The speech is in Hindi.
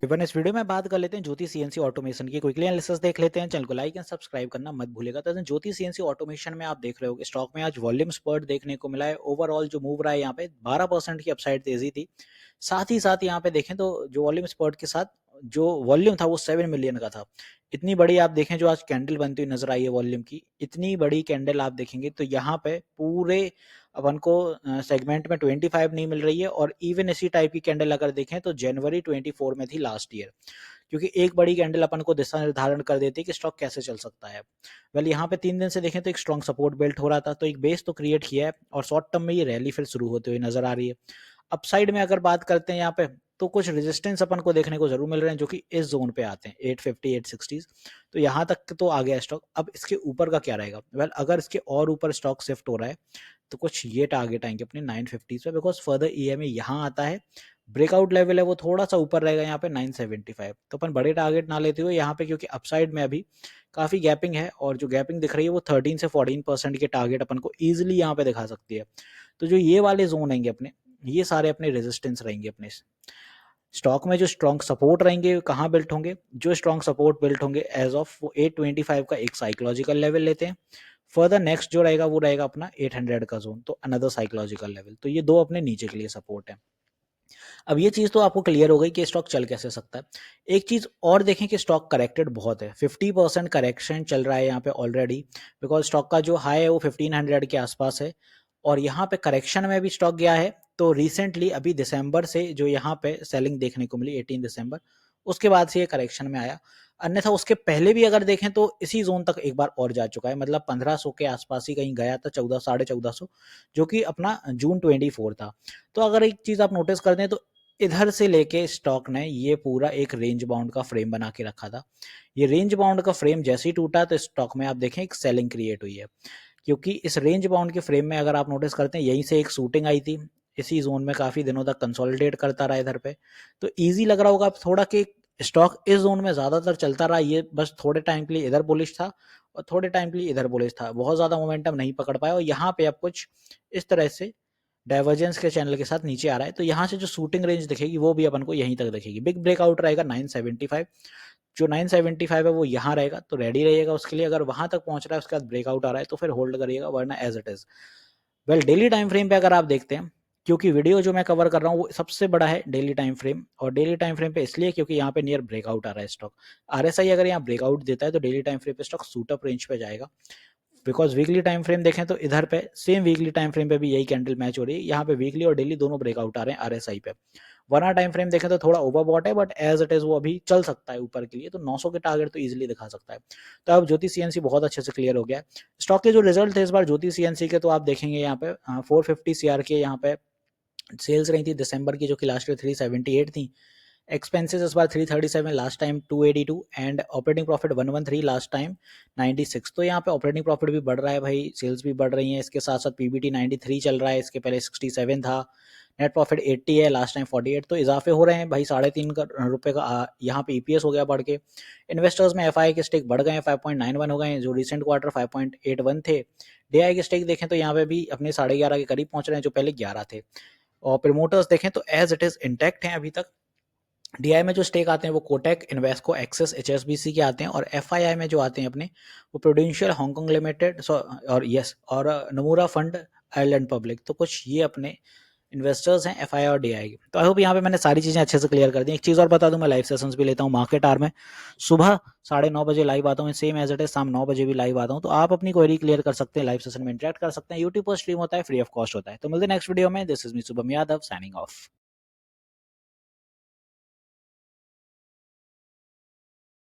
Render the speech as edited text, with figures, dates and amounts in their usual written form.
इवन इस वीडियो में बात कर लेते हैं ज्योति सीएनसी ऑटोमेशन की। क्विकली एनालिसिस देख लेते हैं। चैनल को लाइक एंड सब्सक्राइब करना मत भूलिएगा। तो ज्योति सीएनसी ऑटोमेशन में आप देख रहे हो कि स्टॉक में आज वॉल्यूम स्पर्ट देखने को मिला है। ओवरऑल जो मूव रहा है यहाँ पे 12% की अपसाइड तेजी थी। साथ ही साथ यहाँ पे देखें तो जो वॉल्यूम स्पर्ट के साथ जो वॉल्यूम था वो 7 मिलियन का था। इतनी बड़ी आप देखें जो आज कैंडल बनती हुई नजर आई है वॉल्यूम की, इतनी बड़ी कैंडल आप देखेंगे तो यहाँ पे पूरे अपन को सेगमेंट में 25 नहीं मिल रही है। और इवन इसी टाइप की कैंडल अगर देखें तो जनवरी 24 में थी लास्ट ईयर। क्योंकि एक बड़ी कैंडल अपन को दिशा निर्धारण कर देती है कि स्टॉक कैसे चल सकता है। वेल यहाँ पे 3 दिन से देखें तो एक स्ट्रॉन्ग सपोर्ट बिल्ट हो रहा था, तो एक बेस तो क्रिएट किया है और शॉर्ट टर्म में ये रैली फिर शुरू होते हुए नजर आ रही है। अपसाइड में अगर बात करते हैं यहाँ पे तो कुछ रेजिस्टेंस अपन को देखने को जरूर मिल रहे हैं जो कि इस जोन पे आते हैं 850 860। तो यहाँ तक तो आ गया स्टॉक। अब इसके ऊपर का क्या रहेगा? वेल अगर इसके और ऊपर स्टॉक शिफ्ट हो रहा है तो कुछ ये टारगेट आएंगे अपने 950 पे, बिकॉज फर्दर ईएमए यहाँ आता है। ब्रेकआउट लेवल है वो थोड़ा सा ऊपर रहेगा यहाँ पे 975। तो अपन बड़े टारगेट ना लेते हुए यहाँ पे, क्योंकि अपसाइड में अभी काफी गैपिंग है और जो गैपिंग दिख रही है वो 13 से 14% के टारगेट अपन को इजिली यहाँ पे दिखा सकती है। तो जो ये वाले जोन रहेंगे अपने, ये सारे अपने रेजिस्टेंस रहेंगे अपने स्टॉक में। जो स्ट्रॉन्ग सपोर्ट रहेंगे कहाँ बिल्ट होंगे? जो स्ट्रॉन्ग सपोर्ट बिल्ट होंगे एज ऑफ 825 का एक साइकोलॉजिकल लेवल लेते हैं। फर्दर नेक्स्ट जो रहेगा वो रहेगा अपना 800 का जोन, तो अनदर साइकोलॉजिकल लेवल। तो ये दो अपने नीचे के लिए सपोर्ट है। अब ये चीज तो आपको क्लियर हो गई कि स्टॉक चल कैसे सकता है। एक चीज और देखें कि स्टॉक करेक्टेड बहुत है, 50% करेक्शन चल रहा है यहाँ पे ऑलरेडी। बिकॉज स्टॉक का जो हाई है वो 1500 के आसपास है और यहाँ पे करेक्शन में भी स्टॉक गया है। तो रिसेंटली अभी दिसंबर से जो यहाँ पे सेलिंग देखने को मिली 18 दिसंबर, उसके बाद से ये करेक्शन में आया। अन्यथा उसके पहले भी अगर देखें तो इसी जोन तक एक बार और जा चुका है, मतलब 1500 के आसपास ही कहीं गया था, 14 1450, जो कि अपना जून 24 था। तो अगर एक चीज आप नोटिस कर दें तो इधर से लेके स्टॉक ने ये पूरा एक रेंज बाउंड का फ्रेम बना के रखा था। ये रेंज बाउंड का फ्रेम जैसे ही टूटा तो स्टॉक में आप देखें एक सेलिंग क्रिएट हुई है। क्योंकि इस रेंज बाउंड के फ्रेम में अगर आप नोटिस करते हैं यहीं से एक शूटिंग आई थी, इसी जोन में काफी दिनों तक कंसोलिडेट करता रहा इधर पे। तो इजी लग रहा होगा थोड़ा कि स्टॉक इस जोन में ज्यादातर चलता रहा, ये बस थोड़े टाइम के लिए इधर बुलिश था और थोड़े टाइम के लिए इधर बुलिश था, बहुत ज्यादा मोमेंटम नहीं पकड़ पाया। और यहाँ पे अब कुछ इस तरह से डाइवर्जेंस के चैनल के साथ नीचे आ रहा है। तो यहाँ से जो शूटिंग रेंज दिखेगी वो भी अपन को यहीं तक दिखेगी। बिग ब्रेकआउट रहेगा 975। जो 975 है वो यहाँ रहेगा, तो रेडी रहिएगा उसके लिए। अगर वहां तक पहुंच रहा है उसके बाद ब्रेकआउट आ रहा है तो फिर होल्ड करिएगा, वरना as it is. Well daily time frame पे अगर आप देखते हैं, क्योंकि वीडियो जो मैं कवर कर रहा हूँ वो सबसे बड़ा है डेली टाइम फ्रेम, और डेली टाइम फ्रेम पे इसलिए क्योंकि यहाँ पे नियर ब्रेकआउट आ रहा है स्टॉक। आरएसआई अगर यहाँ ब्रेकआउट देता है तो डेली टाइम फ्रेम पे स्टॉक सूटअप रेंज पे जाएगा। बिकॉज वीकली टाइम फ्रेम देखें तो इधर पे सेम वीकली टाइम फ्रेम पे भी यही कैंडल मैच हो रही है। यहाँ पे वीकली और डेली दोनों ब्रेकआउट आ रहे हैं आरएसआई पे। वरना टाइम फ्रेम देखें तो थोड़ा ओवरबॉट है, बट एज इट इज वो अभी चल सकता है ऊपर के लिए, तो 900 के टारगेट तो इजीली दिखा सकता है। तो अब ज्योति सीएनसी बहुत अच्छे से क्लियर हो गया है। स्टॉक के जो रिजल्ट थे इस बार ज्योति सीएनसी के, तो आप देखेंगे यहाँ पे 450 सीआर के यहाँ पे सेल्स रही थी दिसंबर की, जो कि लास्ट ईयर 378 थी। एक्सपेंसेस इस बार 337, last time 282, and operating profit 113, last time 96। तो यहाँ पे ऑपरेटिंग प्रॉफिट भी बढ़ रहा है भाई, सेल्स भी बढ़ रही हैं, इसके साथ साथ पीबीटी 93 चल रहा है, इसके पहले 67 था। नेट प्रॉफिट 80 है, लास्ट टाइम 48। तो इजाफे हो रहे हैं भाई, 3.5 रुपए का यहाँ पे ईपीएस हो गया बढ़ के। इन्वेस्टर्स में एफआई के स्टेक बढ़ गए हैं, 5.91 हो गए हैं, जो रिसेंट क्वार्टर 5.81 थे। डीआई के स्टेक देखें तो यहाँ पे भी अपने 11.5 के करीब पहुंच रहे हैं, जो पहले 11 थे। और प्रमोटर्स देखें तो एज इट इज इंटैक्ट हैं अभी तक। डीआई में जो स्टेक आते हैं वो कोटेक, इन्वेस्को, एक्सेस, एचएसबीसी के आते हैं। और एफआईआई में जो आते हैं अपने वो प्रूडेंशियल हांगकांग लिमिटेड और यस और नमूरा फंड आयरलैंड पब्लिक। तो कुछ ये अपने इन्वेस्टर्स हैं एफआई और डीआई के। तो आई होप यहाँ पे मैंने सारी चीजें अच्छे से क्लियर कर दी। एक चीज और बता दूं, मैं लाइव सेशंस भी लेता हूँ मार्केट आवर में। सुबह 9:30 बजे लाइव आता हूँ, सेम एज इट इज शाम 9 बजे भी लाइव आता हूँ। तो आप अपनी क्वेरी क्लियर कर सकते हैं, लाइव सेशन में इंटरेक्ट कर सकते हैं। यूट्यूब पर स्ट्रीम होता है, फ्री ऑफ कॉस्ट होता है। तो मिलते हैं नेक्स्ट वीडियो में। This is me Shubham Yadav signing off.